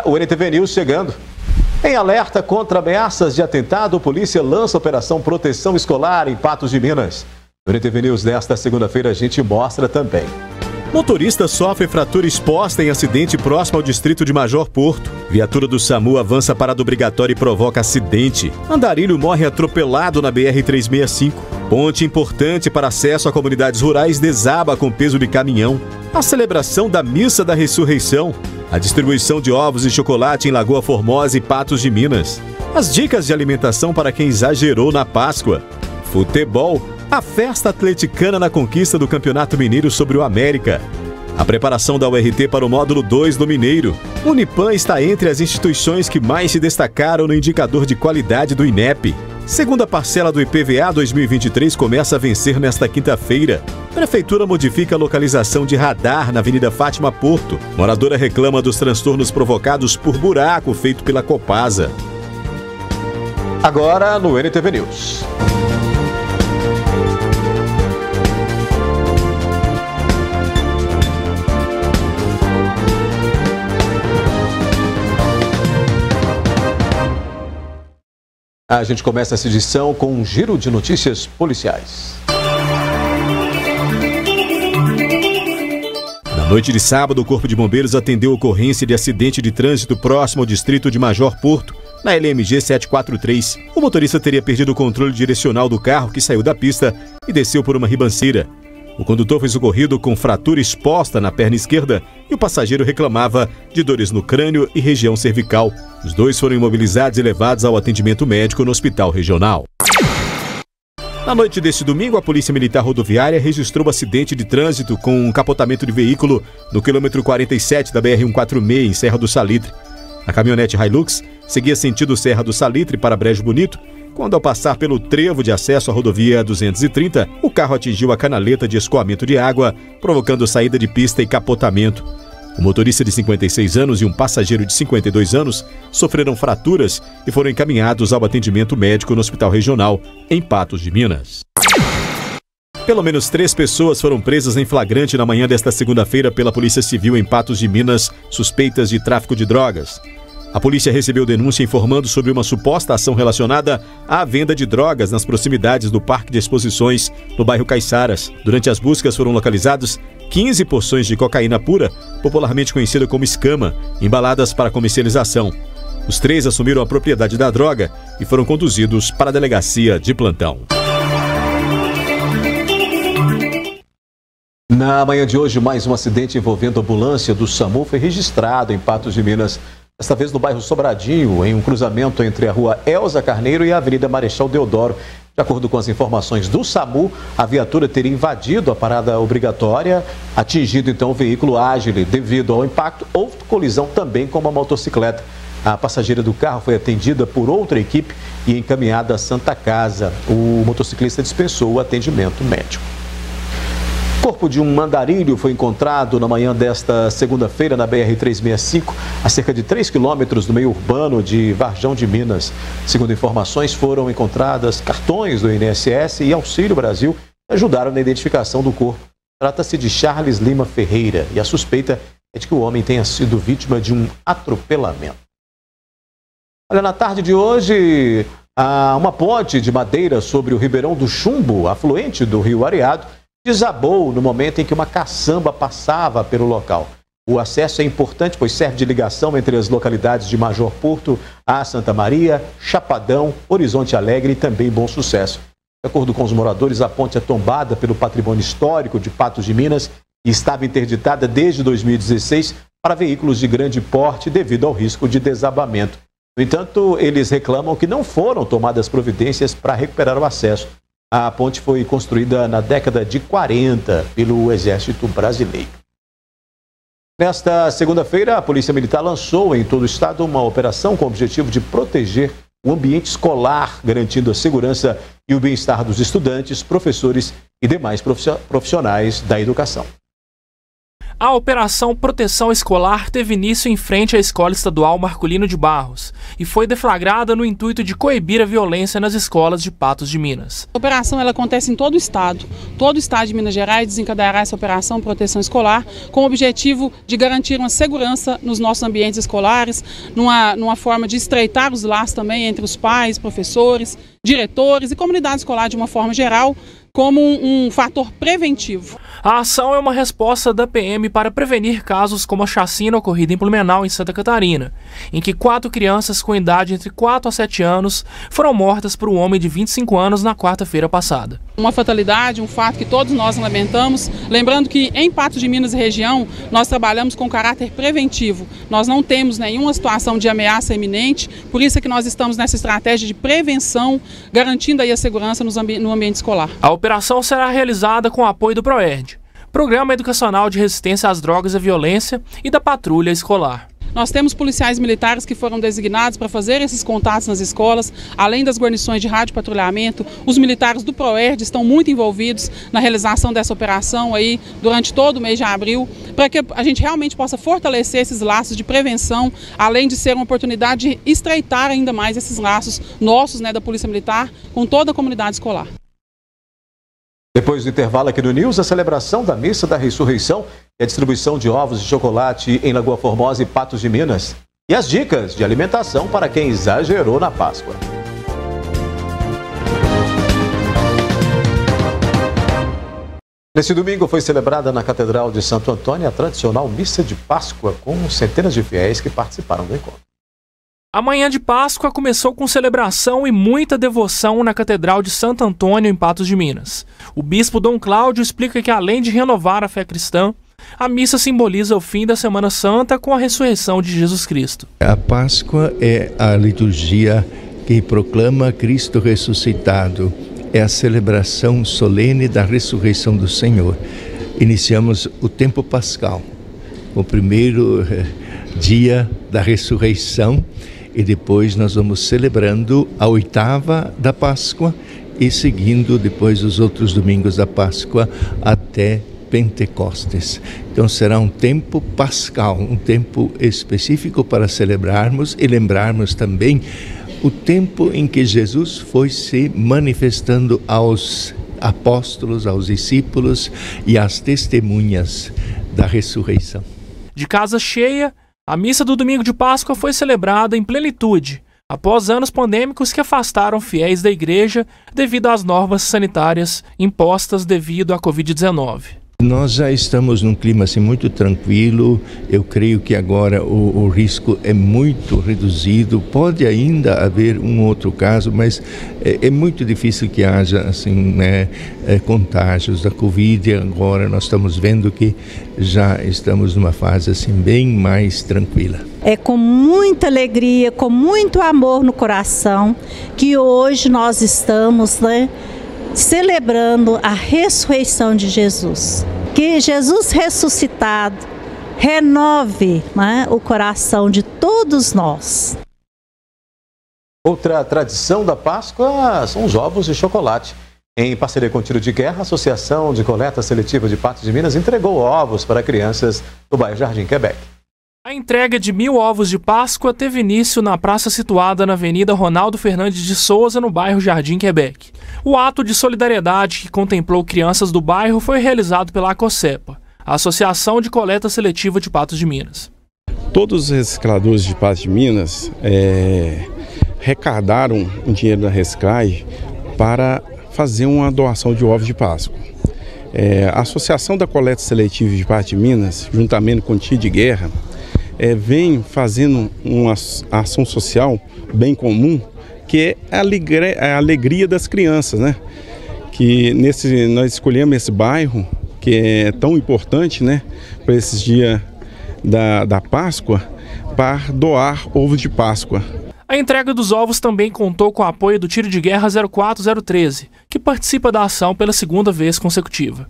O NTV News chegando. Em alerta contra ameaças de atentado, a polícia lança a Operação Proteção Escolar em Patos de Minas. No NTV News desta segunda-feira a gente mostra também. Motorista sofre fratura exposta em acidente próximo ao distrito de Major Porto. Viatura do SAMU avança parada obrigatória e provoca acidente. Andarilho morre atropelado na BR-365. Ponte importante para acesso a comunidades rurais desaba com peso de caminhão. A celebração da Missa da Ressurreição. A distribuição de ovos e chocolate em Lagoa Formosa e Patos de Minas. As dicas de alimentação para quem exagerou na Páscoa. Futebol. A festa atleticana na conquista do Campeonato Mineiro sobre o América. A preparação da URT para o módulo 2 do Mineiro. Unipam está entre as instituições que mais se destacaram no indicador de qualidade do INEP. Segunda parcela do IPVA 2023 começa a vencer nesta quinta-feira. Prefeitura modifica a localização de radar na Avenida Fátima Porto. Moradora reclama dos transtornos provocados por buraco feito pela Copasa. Agora no NTV News. A gente começa essa edição com um giro de notícias policiais. Na noite de sábado, o Corpo de Bombeiros atendeu ocorrência de acidente de trânsito próximo ao distrito de Major Porto, na LMG 743. O motorista teria perdido o controle direcional do carro que saiu da pista e desceu por uma ribanceira. O condutor foi socorrido com fratura exposta na perna esquerda e o passageiro reclamava de dores no crânio e região cervical. Os dois foram imobilizados e levados ao atendimento médico no hospital regional. Na noite deste domingo, a Polícia Militar Rodoviária registrou um acidente de trânsito com um capotamento de veículo no quilômetro 47 da BR-146, em Serra do Salitre. A caminhonete Hilux seguia sentido Serra do Salitre para Brejo Bonito, quando ao passar pelo trevo de acesso à rodovia 230, o carro atingiu a canaleta de escoamento de água, provocando saída de pista e capotamento. O motorista de 56 anos e um passageiro de 52 anos sofreram fraturas e foram encaminhados ao atendimento médico no Hospital Regional, em Patos de Minas. Pelo menos 3 pessoas foram presas em flagrante na manhã desta segunda-feira pela Polícia Civil em Patos de Minas, suspeitas de tráfico de drogas. A polícia recebeu denúncia informando sobre uma suposta ação relacionada à venda de drogas nas proximidades do Parque de Exposições, no bairro Caiçaras. Durante as buscas foram localizados 15 porções de cocaína pura, popularmente conhecida como escama, embaladas para comercialização. Os 3 assumiram a propriedade da droga e foram conduzidos para a delegacia de plantão. Na manhã de hoje, mais um acidente envolvendo a ambulância do SAMU foi registrado em Patos de Minas. Desta vez no bairro Sobradinho, em um cruzamento entre a rua Elza Carneiro e a Avenida Marechal Deodoro. De acordo com as informações do SAMU, a viatura teria invadido a parada obrigatória, atingido então o veículo Agile. Devido ao impacto, houve colisão também com uma motocicleta. A passageira do carro foi atendida por outra equipe e encaminhada à Santa Casa. O motociclista dispensou o atendimento médico. O corpo de um andarilho foi encontrado na manhã desta segunda-feira na BR-365, a cerca de 3 quilômetros do meio urbano de Varjão de Minas. Segundo informações, foram encontradas cartões do INSS e Auxílio Brasil que ajudaram na identificação do corpo. Trata-se de Charles Lima Ferreira e a suspeita é de que o homem tenha sido vítima de um atropelamento. Olha, na tarde de hoje, uma ponte de madeira sobre o Ribeirão do Chumbo, afluente do Rio Areado, desabou no momento em que uma caçamba passava pelo local. O acesso é importante, pois serve de ligação entre as localidades de Major Porto a Santa Maria, Chapadão, Horizonte Alegre e também Bom Sucesso. De acordo com os moradores, a ponte é tombada pelo patrimônio histórico de Patos de Minas e estava interditada desde 2016 para veículos de grande porte devido ao risco de desabamento. No entanto, eles reclamam que não foram tomadas providências para recuperar o acesso. A ponte foi construída na década de 40 pelo Exército Brasileiro. Nesta segunda-feira, a Polícia Militar lançou em todo o estado uma operação com o objetivo de proteger o ambiente escolar, garantindo a segurança e o bem-estar dos estudantes, professores e demais profissionais da educação. A Operação Proteção Escolar teve início em frente à Escola Estadual Marculino de Barros e foi deflagrada no intuito de coibir a violência nas escolas de Patos de Minas. A operação ela acontece em todo o estado. Todo o estado de Minas Gerais desencadeará essa Operação Proteção Escolar com o objetivo de garantir uma segurança nos nossos ambientes escolares, numa forma de estreitar os laços também entre os pais, professores, diretores e comunidade escolar de uma forma geral, como um fator preventivo. A ação é uma resposta da PM para prevenir casos como a chacina ocorrida em Blumenau, em Santa Catarina, em que 4 crianças com idade entre 4 a 7 anos foram mortas por um homem de 25 anos na quarta-feira passada. Uma fatalidade, um fato que todos nós lamentamos, lembrando que em Patos de Minas e região nós trabalhamos com caráter preventivo. Nós não temos nenhuma situação de ameaça iminente, por isso é que nós estamos nessa estratégia de prevenção, garantindo aí a segurança no ambiente escolar. A operação será realizada com o apoio do PROERD, Programa Educacional de Resistência às Drogas e à Violência, e da Patrulha Escolar. Nós temos policiais militares que foram designados para fazer esses contatos nas escolas, além das guarnições de rádio patrulhamento. Os militares do PROERD estão muito envolvidos na realização dessa operação aí durante todo o mês de abril, para que a gente realmente possa fortalecer esses laços de prevenção, além de ser uma oportunidade de estreitar ainda mais esses laços nossos, da Polícia Militar, com toda a comunidade escolar. Depois do intervalo aqui do News, a celebração da Missa da Ressurreição e a distribuição de ovos de chocolate em Lagoa Formosa e Patos de Minas. E as dicas de alimentação para quem exagerou na Páscoa. Nesse domingo foi celebrada na Catedral de Santo Antônio a tradicional Missa de Páscoa, com centenas de fiéis que participaram do encontro. A manhã de Páscoa começou com celebração e muita devoção na Catedral de Santo Antônio, em Patos de Minas. O bispo Dom Cláudio explica que, além de renovar a fé cristã, a missa simboliza o fim da Semana Santa com a ressurreição de Jesus Cristo. A Páscoa é a liturgia que proclama Cristo ressuscitado. É a celebração solene da ressurreição do Senhor. Iniciamos o tempo pascal, o primeiro dia da ressurreição, e depois nós vamos celebrando a 8ª da Páscoa e seguindo depois os outros domingos da Páscoa até Pentecostes. Então será um tempo pascal, um tempo específico para celebrarmos e lembrarmos também o tempo em que Jesus foi se manifestando aos apóstolos, aos discípulos e às testemunhas da ressurreição. De casa cheia, a missa do domingo de Páscoa foi celebrada em plenitude, após anos pandêmicos que afastaram fiéis da igreja devido às normas sanitárias impostas devido à Covid-19. Nós já estamos num clima muito tranquilo. Eu creio que agora o risco é muito reduzido. Pode ainda haver um outro caso, mas é muito difícil que haja contágios da Covid. Agora nós estamos vendo que já estamos numa fase bem mais tranquila. É com muita alegria, com muito amor no coração que hoje nós estamos celebrando a ressurreição de Jesus. Que Jesus ressuscitado renove o coração de todos nós. Outra tradição da Páscoa são os ovos de chocolate. Em parceria com o Tiro de Guerra, a Associação de Coleta Seletiva de Patos de Minas entregou ovos para crianças do bairro Jardim Quebec. A entrega de 1000 ovos de Páscoa teve início na praça situada na Avenida Ronaldo Fernandes de Souza, no bairro Jardim Quebec. O ato de solidariedade que contemplou crianças do bairro foi realizado pela ACOSEPA, a Associação de Coleta Seletiva de Patos de Minas. Todos os recicladores de Patos de Minas arrecadaram o dinheiro da reciclagem para fazer uma doação de ovos de Páscoa. A Associação da Coleta Seletiva de Patos de Minas, juntamente com o Tiro de Guerra, vem fazendo uma ação social bem comum, que é a alegria das crianças, Que nós escolhemos esse bairro, que é tão importante, para esses dias da Páscoa, para doar ovos de Páscoa. A entrega dos ovos também contou com o apoio do Tiro de Guerra 04013, que participa da ação pela 2ª vez consecutiva.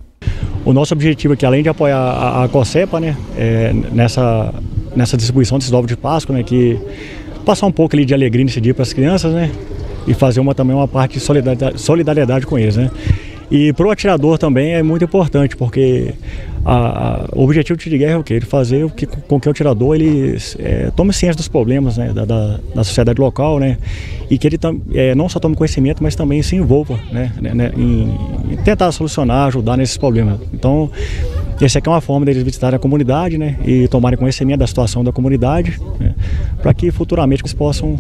O nosso objetivo aqui, além de apoiar a ACOSEPA, nessa distribuição desses ovos de Páscoa, que passar um pouco ali de alegria nesse dia para as crianças, e fazer também uma parte de solidariedade com eles, E para o atirador também é muito importante, porque o objetivo do tiro de guerra é o quê? Ele fazer com que o atirador ele, tome ciência dos problemas, né, da sociedade local, né, e que ele não só tome conhecimento, mas também se envolva, né, em tentar solucionar, ajudar nesses problemas. Então, essa aqui é uma forma deles visitarem a comunidade, né, e tomarem conhecimento da situação da comunidade, né, para que futuramente eles possam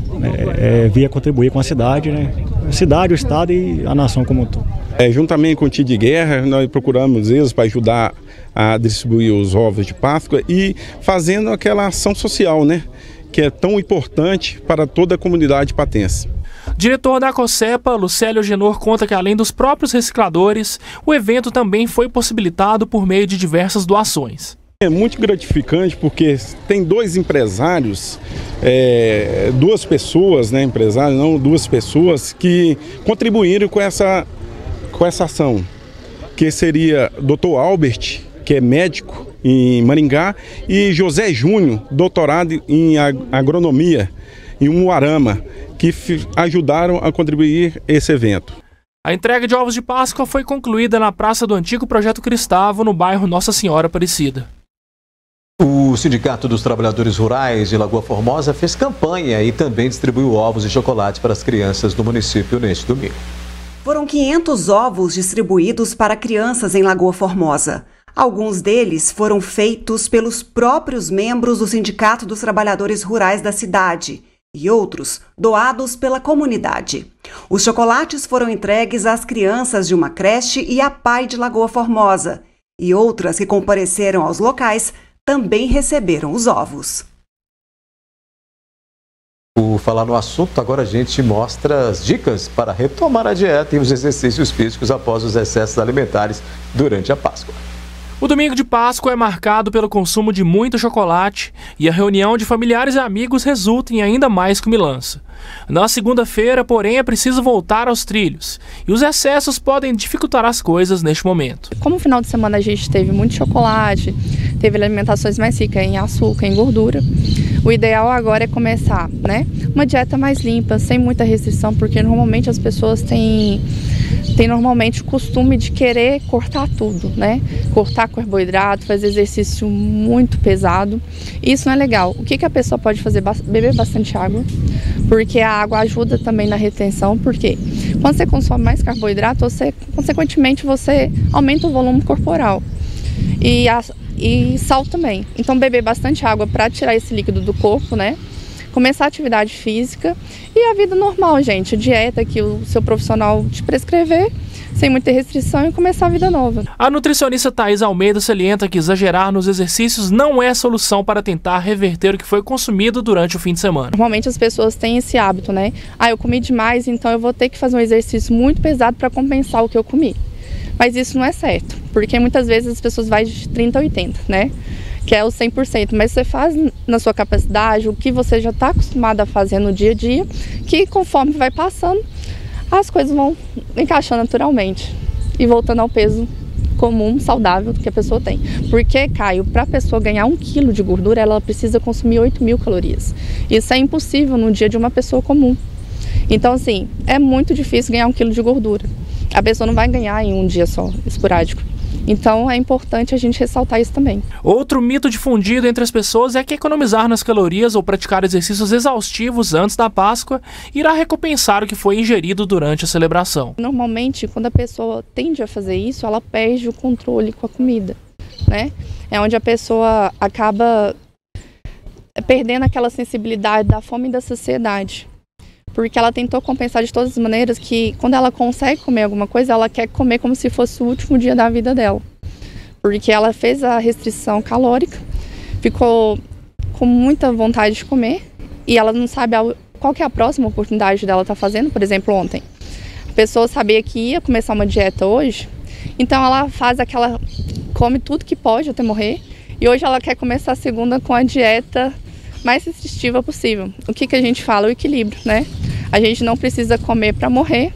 vir a contribuir com a cidade, né, o estado e a nação como um todo. Juntamente com o tiro de guerra, nós procuramos eles para ajudar a distribuir os ovos de Páscoa e fazendo aquela ação social, né, que é tão importante para toda a comunidade patense. Diretor da COSEPA, Lucélio Genor, conta que além dos próprios recicladores, o evento também foi possibilitado por meio de diversas doações. É muito gratificante porque tem dois empresários, duas pessoas, né, empresários, não, duas pessoas que contribuíram com essa ação, que seria Dr. Albert, que é médico em Maringá, e José Júnior, doutorado em agronomia em Umuarama, que ajudaram a contribuir esse evento. A entrega de ovos de Páscoa foi concluída na Praça do Antigo Projeto Cristavo, no bairro Nossa Senhora Aparecida. O Sindicato dos Trabalhadores Rurais de Lagoa Formosa fez campanha e também distribuiu ovos e chocolate para as crianças do município neste domingo. Foram 500 ovos distribuídos para crianças em Lagoa Formosa. Alguns deles foram feitos pelos próprios membros do Sindicato dos Trabalhadores Rurais da cidade e outros doados pela comunidade. Os chocolates foram entregues às crianças de uma creche e à PAI de Lagoa Formosa, e outras que compareceram aos locais também receberam os ovos. Por falar no assunto, agora a gente mostra as dicas para retomar a dieta e os exercícios físicos após os excessos alimentares durante a Páscoa. O domingo de Páscoa é marcado pelo consumo de muito chocolate e a reunião de familiares e amigos resulta em ainda mais comilança. Na segunda-feira, porém, é preciso voltar aos trilhos e os excessos podem dificultar as coisas neste momento. Como no final de semana a gente teve muito chocolate, teve alimentações mais ricas em açúcar, em gordura, o ideal agora é começar, né, uma dieta mais limpa, sem muita restrição, porque normalmente as pessoas têm normalmente o costume de querer cortar tudo, né? Cortar carboidrato, fazer exercício muito pesado. Isso não é legal. O que a pessoa pode fazer? Beber bastante água, porque a água ajuda também na retenção, porque quando você consome mais carboidrato, consequentemente, você aumenta o volume corporal. E sal também. Então, beber bastante água para tirar esse líquido do corpo, né? Começar a atividade física e a vida normal, gente. A dieta que o seu profissional te prescrever, sem muita restrição, e começar a vida nova. A nutricionista Thaís Almeida salienta que exagerar nos exercícios não é a solução para tentar reverter o que foi consumido durante o fim de semana. Normalmente as pessoas têm esse hábito, né? Eu comi demais, então eu vou ter que fazer um exercício muito pesado para compensar o que eu comi. Mas isso não é certo, porque muitas vezes as pessoas vão de 30 a 80, né? Que é o 100%, mas você faz na sua capacidade o que você já está acostumado a fazer no dia a dia, que conforme vai passando, as coisas vão encaixando naturalmente e voltando ao peso comum, saudável que a pessoa tem. Porque, Caio, para a pessoa ganhar 1 quilo de gordura, ela precisa consumir 8.000 calorias. Isso é impossível no dia de uma pessoa comum. Então, assim, é muito difícil ganhar 1 quilo de gordura. A pessoa não vai ganhar em um dia só, esporádico. Então é importante a gente ressaltar isso também. Outro mito difundido entre as pessoas é que economizar nas calorias ou praticar exercícios exaustivos antes da Páscoa irá recompensar o que foi ingerido durante a celebração. Normalmente, quando a pessoa tende a fazer isso, ela perde o controle com a comida, né? É onde a pessoa acaba perdendo aquela sensibilidade da fome e da saciedade. Porque ela tentou compensar de todas as maneiras que quando ela consegue comer alguma coisa, ela quer comer como se fosse o último dia da vida dela. Porque ela fez a restrição calórica, ficou com muita vontade de comer e ela não sabe qual que é a próxima oportunidade dela estar fazendo. Por exemplo, ontem, a pessoa sabia que ia começar uma dieta hoje, então ela come tudo que pode até morrer, e hoje ela quer começar a segunda com a dieta mais restritiva possível. O que a gente fala? O equilíbrio, né? A gente não precisa comer para morrer,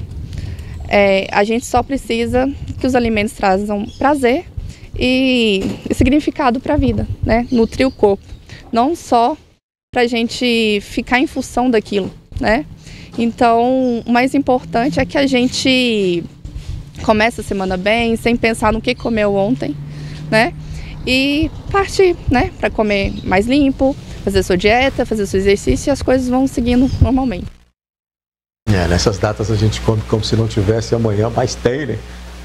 a gente só precisa que os alimentos trazam prazer e significado para a vida, né? Nutrir o corpo, não só para a gente ficar em função daquilo, né? Então, o mais importante é que a gente começa a semana bem, sem pensar no que comeu ontem, né? E partir, né, para comer mais limpo, fazer sua dieta, fazer seu exercício e as coisas vão seguindo normalmente. Nessas datas a gente come como se não tivesse amanhã, mas tem, né?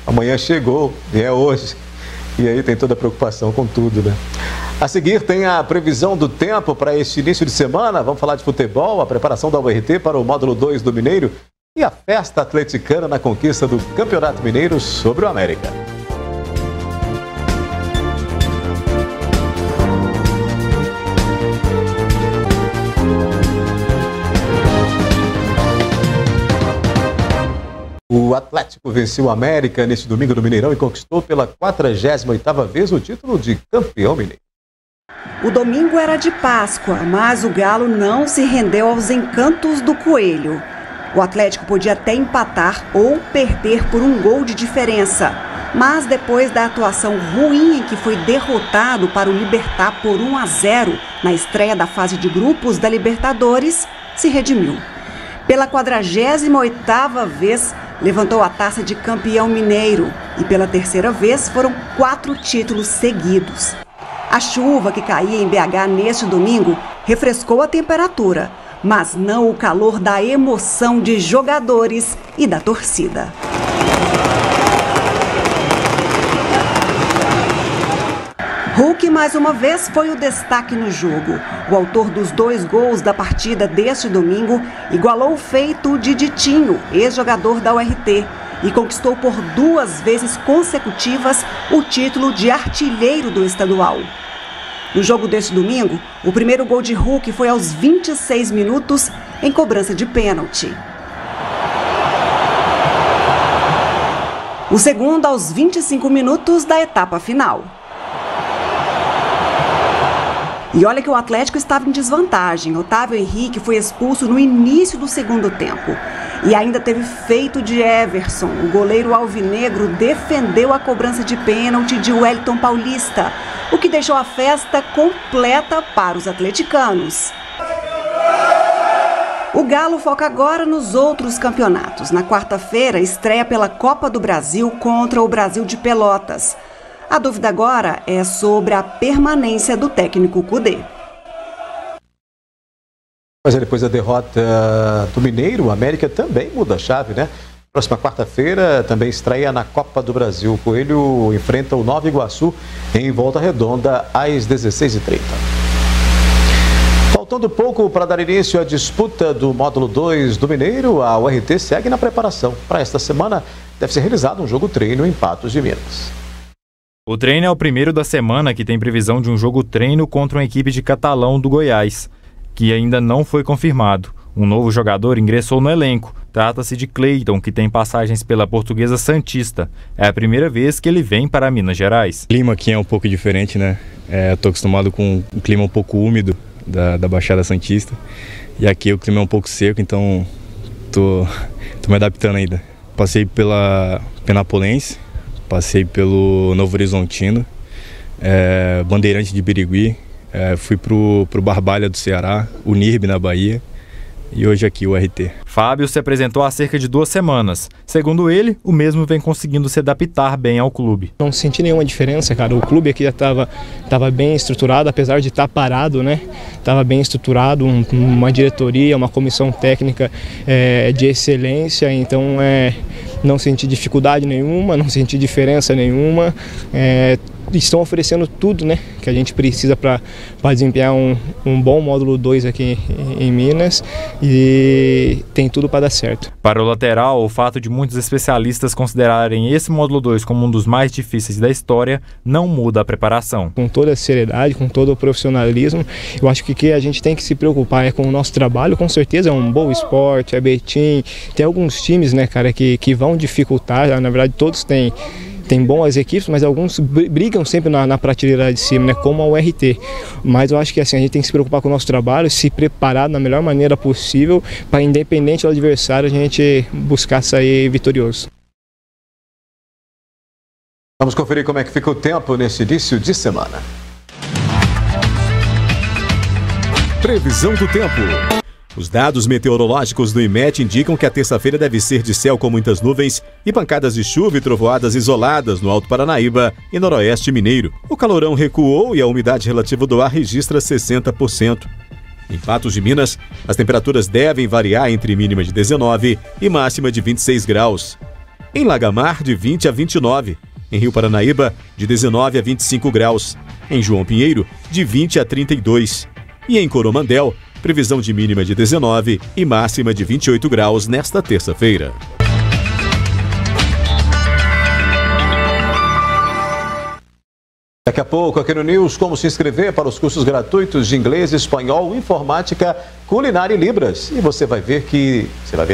Amanhã chegou e é hoje. E aí tem toda a preocupação com tudo, né? A seguir tem a previsão do tempo para este início de semana. Vamos falar de futebol, a preparação da URT para o módulo 2 do Mineiro e a festa atleticana na conquista do Campeonato Mineiro sobre o América. O Atlético venceu o América neste domingo no Mineirão e conquistou pela 48ª vez o título de campeão mineiro. O domingo era de Páscoa, mas o Galo não se rendeu aos encantos do Coelho. O Atlético podia até empatar ou perder por um gol de diferença. Mas depois da atuação ruim em que foi derrotado para o Libertad por 1-0 na estreia da fase de grupos da Libertadores, se redimiu. Pela 48ª vez, levantou a taça de campeão mineiro e pela terceira vez foram 4 títulos seguidos. A chuva que caía em BH neste domingo refrescou a temperatura, mas não o calor da emoção de jogadores e da torcida. Hulk, mais uma vez, foi o destaque no jogo. O autor dos 2 gols da partida deste domingo igualou o feito de Ditinho, ex-jogador da URT, e conquistou por 2 vezes consecutivas o título de artilheiro do estadual. No jogo deste domingo, o primeiro gol de Hulk foi aos 26 minutos em cobrança de pênalti. O segundo aos 25 minutos da etapa final. E olha que o Atlético estava em desvantagem. Otávio Henrique foi expulso no início do segundo tempo. E ainda teve feito de Everson. O goleiro alvinegro defendeu a cobrança de pênalti de Wellington Paulista, o que deixou a festa completa para os atleticanos. O Galo foca agora nos outros campeonatos. Na quarta-feira, estreia pela Copa do Brasil contra o Brasil de Pelotas. A dúvida agora é sobre a permanência do técnico Kudê. Mas depois da derrota do Mineiro, o América também muda a chave, né? Próxima quarta-feira também estreia na Copa do Brasil. O Coelho enfrenta o Nova Iguaçu em Volta Redonda às 16h30. Faltando pouco para dar início à disputa do módulo 2 do Mineiro, a URT segue na preparação. Para esta semana deve ser realizado um jogo treino em Patos de Minas. O treino é o primeiro da semana que tem previsão de um jogo treino contra uma equipe de Catalão do Goiás, que ainda não foi confirmado. Um novo jogador ingressou no elenco. Trata-se de Cleiton, que tem passagens pela Portuguesa Santista. É a primeira vez que ele vem para Minas Gerais. O clima aqui é um pouco diferente, né? Estou acostumado com um clima um pouco úmido da Baixada Santista. E aqui o clima é um pouco seco, então tô me adaptando ainda. Passei pela Penapolense, passei pelo Novo Horizontino, Bandeirante de Birigui, fui pro Barbalha do Ceará, o NIRB na Bahia e hoje aqui o RT. Fábio se apresentou há cerca de 2 semanas. Segundo ele, o mesmo vem conseguindo se adaptar bem ao clube. Não senti nenhuma diferença, cara. O clube aqui já estava bem estruturado, apesar de estar parado, né? Estava bem estruturado, uma diretoria, uma comissão técnica de excelência, então não senti dificuldade nenhuma, não senti diferença nenhuma. Estão oferecendo tudo, né, que a gente precisa para desempenhar um bom módulo 2 aqui em Minas e tem tudo para dar certo. Para o lateral, o fato de muitos especialistas considerarem esse módulo 2 como um dos mais difíceis da história não muda a preparação. Com toda a seriedade, com todo o profissionalismo, eu acho que o que a gente tem que se preocupar é com o nosso trabalho. Com certeza é um Boa Esporte, é Betim, tem alguns times, né, cara, que vão dificultar, na verdade todos têm boas equipes, mas alguns brigam sempre na prateleira de cima, né, como a URT. Mas eu acho que assim, a gente tem que se preocupar com o nosso trabalho, se preparar da melhor maneira possível para, independente do adversário, a gente buscar sair vitorioso. Vamos conferir como é que fica o tempo nesse início de semana. Previsão do tempo. Os dados meteorológicos do IMET indicam que a terça-feira deve ser de céu com muitas nuvens e pancadas de chuva e trovoadas isoladas no Alto Paranaíba e Noroeste Mineiro. O calorão recuou e a umidade relativa do ar registra 60%. Em Patos de Minas, as temperaturas devem variar entre mínima de 19 e máxima de 26 graus. Em Lagamar, de 20 a 29. Em Rio Paranaíba, de 19 a 25 graus. Em João Pinheiro, de 20 a 32. E em Coromandel, previsão de mínima de 19 e máxima de 28 graus nesta terça-feira. Daqui a pouco, aqui no News, como se inscrever para os cursos gratuitos de inglês, espanhol, informática, culinária e Libras. E você vai ver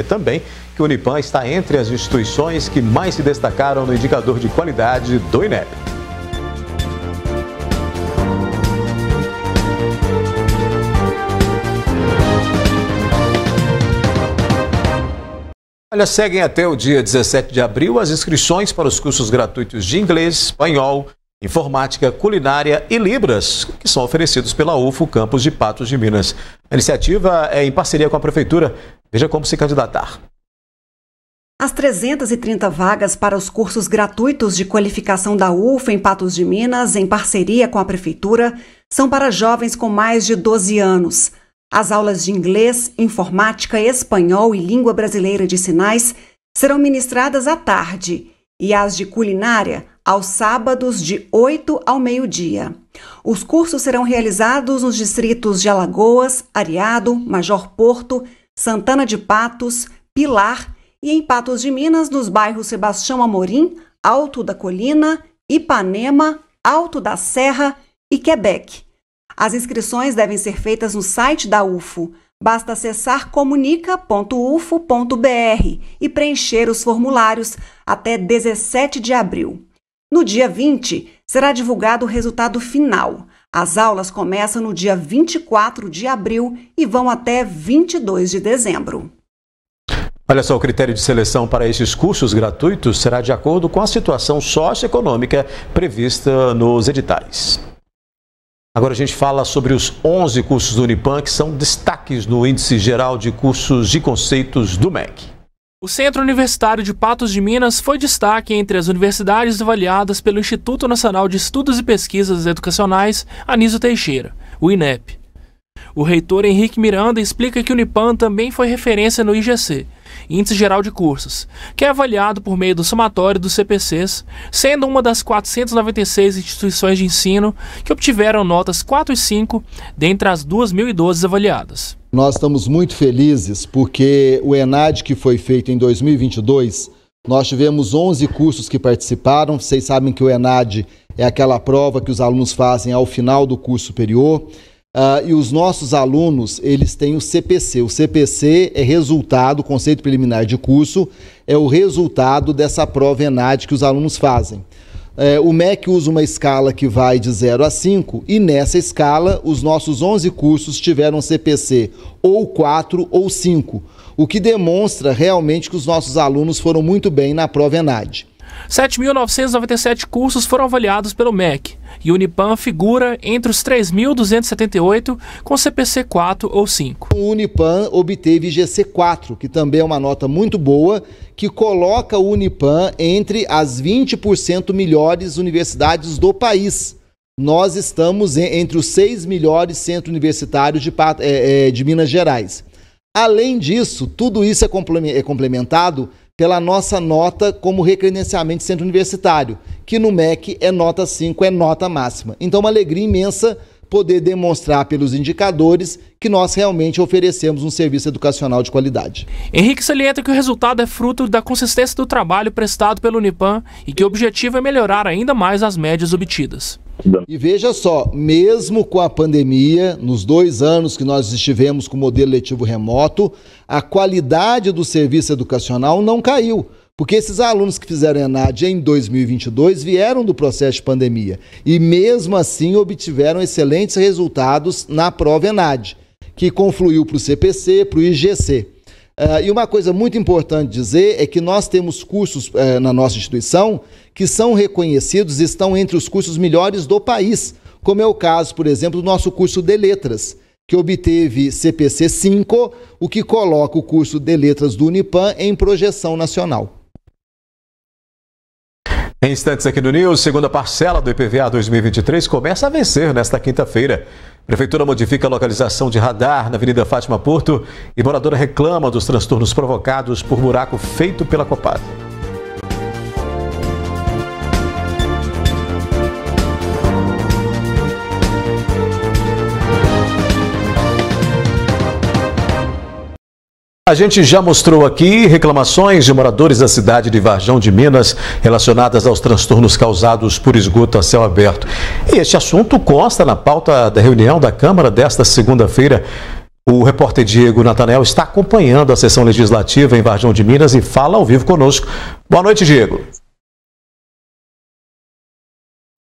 também que o Unipan está entre as instituições que mais se destacaram no indicador de qualidade do INEP. Olha, seguem até o dia 17 de abril as inscrições para os cursos gratuitos de inglês, espanhol, informática, culinária e Libras, que são oferecidos pela UFO Campus de Patos de Minas. A iniciativa é em parceria com a Prefeitura. Veja como se candidatar. As 330 vagas para os cursos gratuitos de qualificação da UFO em Patos de Minas, em parceria com a Prefeitura, são para jovens com mais de 12 anos. As aulas de inglês, informática, espanhol e língua brasileira de sinais serão ministradas à tarde e as de culinária aos sábados de 8 ao meio-dia. Os cursos serão realizados nos distritos de Alagoas, Areado, Major Porto, Santana de Patos, Pilar e em Patos de Minas, nos bairros Sebastião Amorim, Alto da Colina, Ipanema, Alto da Serra e Quebec. As inscrições devem ser feitas no site da UFO. Basta acessar comunica.ufo.br e preencher os formulários até 17 de abril. No dia 20, será divulgado o resultado final. As aulas começam no dia 24 de abril e vão até 22 de dezembro. Olha só, o critério de seleção para esses cursos gratuitos será de acordo com a situação socioeconômica prevista nos editais. Agora a gente fala sobre os 11 cursos do Unipan que são destaques no Índice Geral de Cursos de Conceitos do MEC. O Centro Universitário de Patos de Minas foi destaque entre as universidades avaliadas pelo Instituto Nacional de Estudos e Pesquisas Educacionais, Anísio Teixeira, o INEP. O reitor Henrique Miranda explica que o Unipan também foi referência no IGC, Índice Geral de Cursos, que é avaliado por meio do somatório dos CPCs, sendo uma das 496 instituições de ensino que obtiveram notas 4 e 5 dentre as 2.012 avaliadas. Nós estamos muito felizes porque o ENAD que foi feito em 2022, nós tivemos 11 cursos que participaram. Vocês sabem que o ENAD é aquela prova que os alunos fazem ao final do curso superior. E os nossos alunos, eles têm o CPC. O CPC é resultado, conceito preliminar de curso, é o resultado dessa prova ENAD que os alunos fazem. O MEC usa uma escala que vai de 0 a 5 e nessa escala os nossos 11 cursos tiveram CPC ou 4 ou 5, o que demonstra realmente que os nossos alunos foram muito bem na prova ENAD. 7.997 cursos foram avaliados pelo MEC e o Unipan figura entre os 3.278 com CPC 4 ou 5. O Unipan obteve IGC 4, que também é uma nota muito boa, que coloca o Unipan entre as 20% melhores universidades do país. Nós estamos entre os 6 melhores centros universitários de Minas Gerais. Além disso, tudo isso é complementado pela nossa nota como recredenciamento de centro universitário, que no MEC é nota 5, é nota máxima. Então, uma alegria imensa poder demonstrar pelos indicadores que nós realmente oferecemos um serviço educacional de qualidade. Henrique salienta que o resultado é fruto da consistência do trabalho prestado pelo Unipan e que o objetivo é melhorar ainda mais as médias obtidas. E veja só, mesmo com a pandemia, nos 2 anos que nós estivemos com o modelo letivo remoto, a qualidade do serviço educacional não caiu. Porque esses alunos que fizeram ENAD em 2022 vieram do processo de pandemia e mesmo assim obtiveram excelentes resultados na prova ENAD, que confluiu para o CPC, para o IGC. E uma coisa muito importante dizer é que nós temos cursos na nossa instituição que são reconhecidos e estão entre os cursos melhores do país, como é o caso, por exemplo, do nosso curso de Letras, que obteve CPC 5, o que coloca o curso de Letras do Unipam em projeção nacional. Em instantes aqui no News, segunda parcela do IPVA 2023 começa a vencer nesta quinta-feira. Prefeitura modifica a localização de radar na Avenida Fátima Porto e moradora reclama dos transtornos provocados por buraco feito pela Copasa. A gente já mostrou aqui reclamações de moradores da cidade de Varjão de Minas relacionadas aos transtornos causados por esgoto a céu aberto. E este assunto consta na pauta da reunião da Câmara desta segunda-feira. O repórter Diego Natanel está acompanhando a sessão legislativa em Varjão de Minas e fala ao vivo conosco. Boa noite, Diego.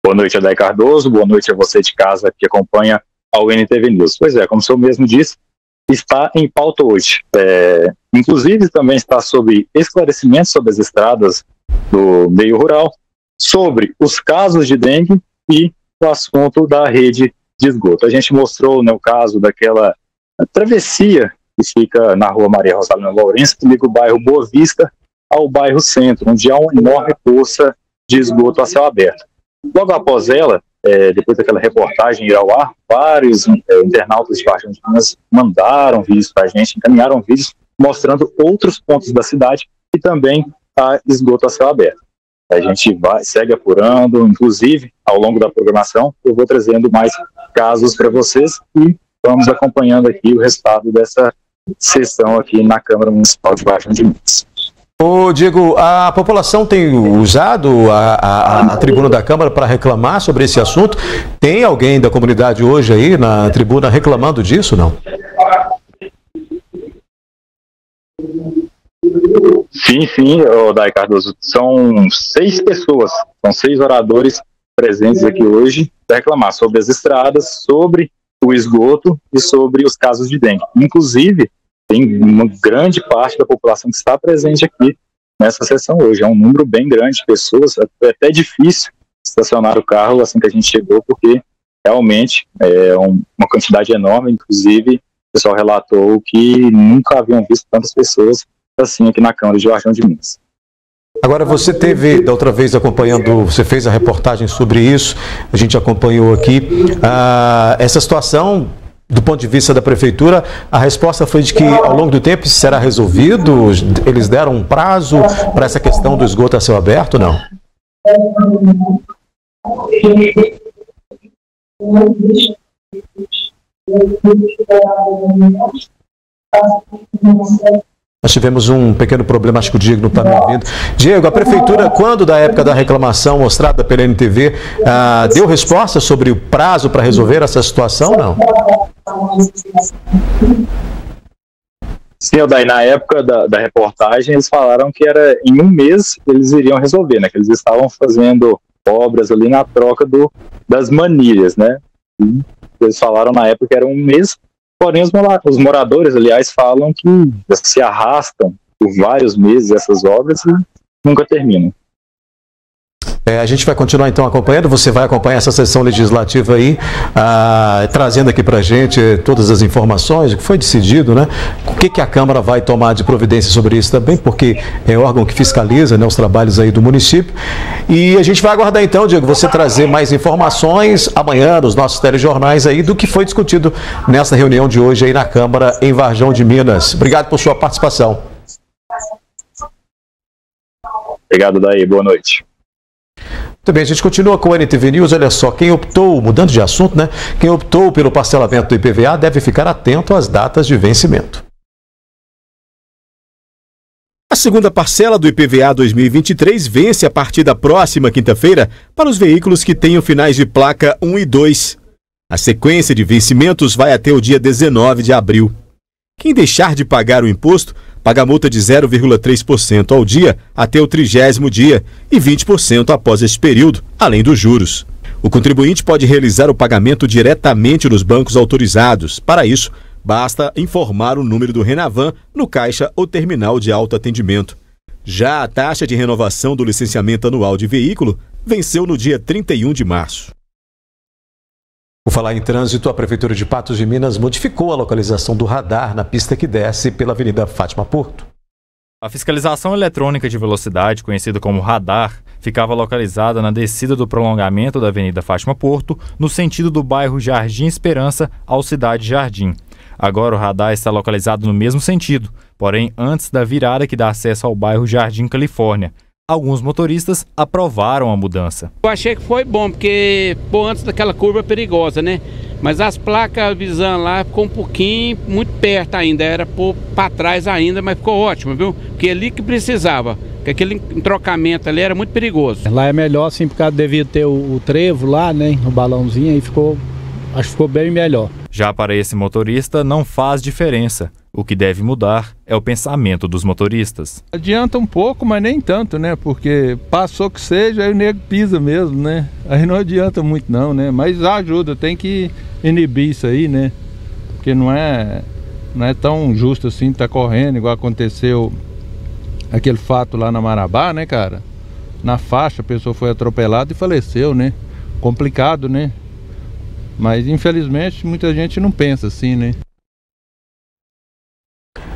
Boa noite, Adair Cardoso. Boa noite a você de casa que acompanha a UNTV News. Pois é, como o senhor mesmo disse, está em pauta hoje. Inclusive também está sobre esclarecimentos sobre as estradas do meio rural, sobre os casos de dengue e o assunto da rede de esgoto. A gente mostrou, né, o caso daquela travessia que fica na rua Maria Rosalina Lourenço, que liga o bairro Boa Vista ao bairro Centro, onde há uma enorme poça de esgoto a céu aberto. Logo após ela, depois daquela reportagem ir ao ar, vários internautas de Varjão de Minas mandaram vídeos para a gente, encaminharam vídeos mostrando outros pontos da cidade e também a esgoto a céu aberto. A gente segue apurando, inclusive, ao longo da programação, eu vou trazendo mais casos para vocês e vamos acompanhando aqui o resultado dessa sessão aqui na Câmara Municipal de Varjão de Minas. Ô, Diego, a população tem usado a tribuna da Câmara para reclamar sobre esse assunto? Tem alguém da comunidade hoje aí na tribuna reclamando disso, não? Sim, Adair Cardoso. São 6 pessoas, são 6 oradores presentes aqui hoje para reclamar sobre as estradas, sobre o esgoto e sobre os casos de dengue. Inclusive, tem uma grande parte da população que está presente aqui nessa sessão hoje. É um número bem grande de pessoas, é até difícil estacionar o carro assim que a gente chegou, porque realmente é uma quantidade enorme. Inclusive, o pessoal relatou que nunca haviam visto tantas pessoas assim aqui na Câmara de Varjão de Minas. Agora, você teve, da outra vez, acompanhando, você fez a reportagem sobre isso, a gente acompanhou aqui, essa situação. Do ponto de vista da Prefeitura, a resposta foi de que ao longo do tempo isso será resolvido? Eles deram um prazo para essa questão do esgoto a céu aberto, não? Nós tivemos um pequeno problema, acho que o Diego não está me ouvindo. Diego, a Prefeitura, quando da época da reclamação mostrada pela NTV, deu resposta sobre o prazo para resolver essa situação, não? Sim, Adair, na época da reportagem, eles falaram que era em um mês eles iriam resolver, né? Que eles estavam fazendo obras ali na troca das manilhas, né? E eles falaram na época que era um mês. Porém, os moradores, aliás, falam que se arrastam por vários meses essas obras e nunca terminam. A gente vai continuar então acompanhando, você vai acompanhar essa sessão legislativa aí, trazendo aqui pra gente todas as informações, o que foi decidido, né? O que a Câmara vai tomar de providência sobre isso também, porque é órgão que fiscaliza, né, os trabalhos aí do município. E a gente vai aguardar então, Diego, você trazer mais informações amanhã nos nossos telejornais aí do que foi discutido nessa reunião de hoje aí na Câmara em Varjão de Minas. Obrigado por sua participação. Obrigado, Daí. Boa noite. Muito bem, a gente continua com o NTV News. Olha só, quem optou, mudando de assunto, né? Quem optou pelo parcelamento do IPVA deve ficar atento às datas de vencimento. A segunda parcela do IPVA 2023 vence a partir da próxima quinta-feira para os veículos que tenham finais de placa 1 e 2. A sequência de vencimentos vai até o dia 19 de abril. Quem deixar de pagar o imposto paga multa de 0,3% ao dia até o 30º dia e 20% após este período, além dos juros. O contribuinte pode realizar o pagamento diretamente nos bancos autorizados. Para isso, basta informar o número do Renavan no caixa ou terminal de autoatendimento. Já a taxa de renovação do licenciamento anual de veículo venceu no dia 31 de março. Por falar em trânsito, a Prefeitura de Patos de Minas modificou a localização do radar na pista que desce pela Avenida Fátima Porto. A fiscalização eletrônica de velocidade, conhecida como radar, ficava localizada na descida do prolongamento da Avenida Fátima Porto, no sentido do bairro Jardim Esperança ao Cidade Jardim. Agora o radar está localizado no mesmo sentido, porém antes da virada que dá acesso ao bairro Jardim Califórnia. Alguns motoristas aprovaram a mudança. Eu achei que foi bom, porque antes daquela curva perigosa, né? Mas as placas avisando lá ficou um pouquinho, muito perto ainda, era para trás ainda, mas ficou ótimo, viu? Porque ali que precisava, porque aquele entrocamento ali era muito perigoso. Lá é melhor, sim, porque devia ter o trevo lá, né? O balãozinho, aí acho que ficou bem melhor. Já para esse motorista não faz diferença. O que deve mudar é o pensamento dos motoristas. Adianta um pouco, mas nem tanto, né? Porque passou que seja, aí o nego pisa mesmo, né? Aí não adianta muito não, né? Mas ajuda, tem que inibir isso aí, né? Porque não é tão justo assim tá correndo, igual aconteceu aquele fato lá na Marabá, né, cara? Na faixa a pessoa foi atropelada e faleceu, né? Complicado, né? Mas infelizmente muita gente não pensa assim, né?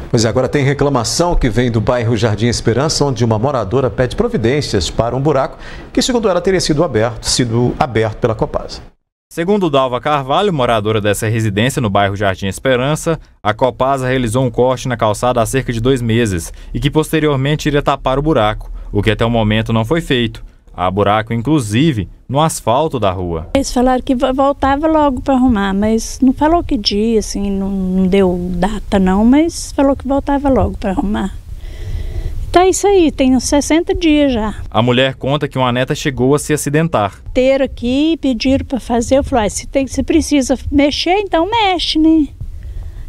Pois é, agora tem reclamação que vem do bairro Jardim Esperança, onde uma moradora pede providências para um buraco que, segundo ela, teria sido aberto pela Copasa. Segundo Dalva Carvalho, moradora dessa residência no bairro Jardim Esperança, a Copasa realizou um corte na calçada há cerca de 2 meses e que posteriormente iria tapar o buraco, o que até o momento não foi feito. Há buraco, inclusive, no asfalto da rua. Eles falaram que voltava logo para arrumar, mas não falou que dia, assim, não deu data não, mas falou que voltava logo para arrumar. Tá isso aí, tem uns 60 dias já. A mulher conta que uma neta chegou a se acidentar. Ter aqui, pediram para fazer, eu falei, se precisa mexer, então mexe, né?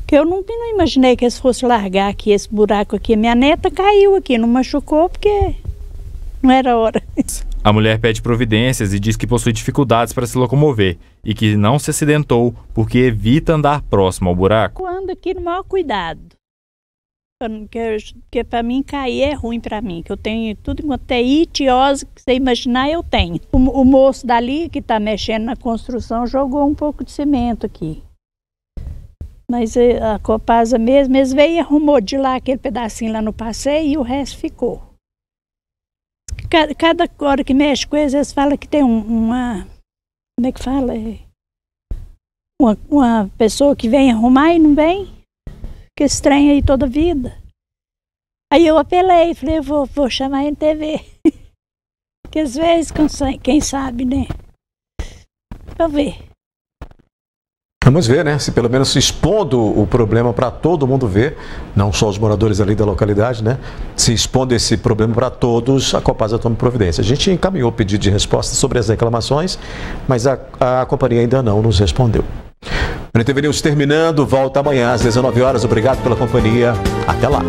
Que eu não imaginei que eles fossem largar aqui esse buraco aqui. Minha neta caiu aqui, não machucou porque não era hora. A mulher pede providências e diz que possui dificuldades para se locomover e que não se acidentou porque evita andar próximo ao buraco. Eu ando aqui no maior cuidado, porque para mim cair é ruim para mim, que eu tenho tudo enquanto é itiose que você imaginar eu tenho. O moço dali que está mexendo na construção jogou um pouco de cimento aqui. Mas a Copasa mesmo, eles veio e arrumou de lá aquele pedacinho lá no passeio e o resto ficou. Cada hora que mexe com eles falam que tem uma... Como é que fala? Uma pessoa que vem arrumar e não vem. Que estranha aí toda a vida. Aí eu apelei, falei, eu vou chamar a NTV. Que às vezes, quem sabe, né? Vamos ver. Vamos ver, né? Se pelo menos se expondo o problema para todo mundo ver, não só os moradores ali da localidade, né? Se expondo esse problema para todos, a Copasa toma providência. A gente encaminhou o pedido de resposta sobre as reclamações, mas a companhia ainda não nos respondeu. O NTV News terminando, volta amanhã às 19 horas. Obrigado pela companhia. Até lá.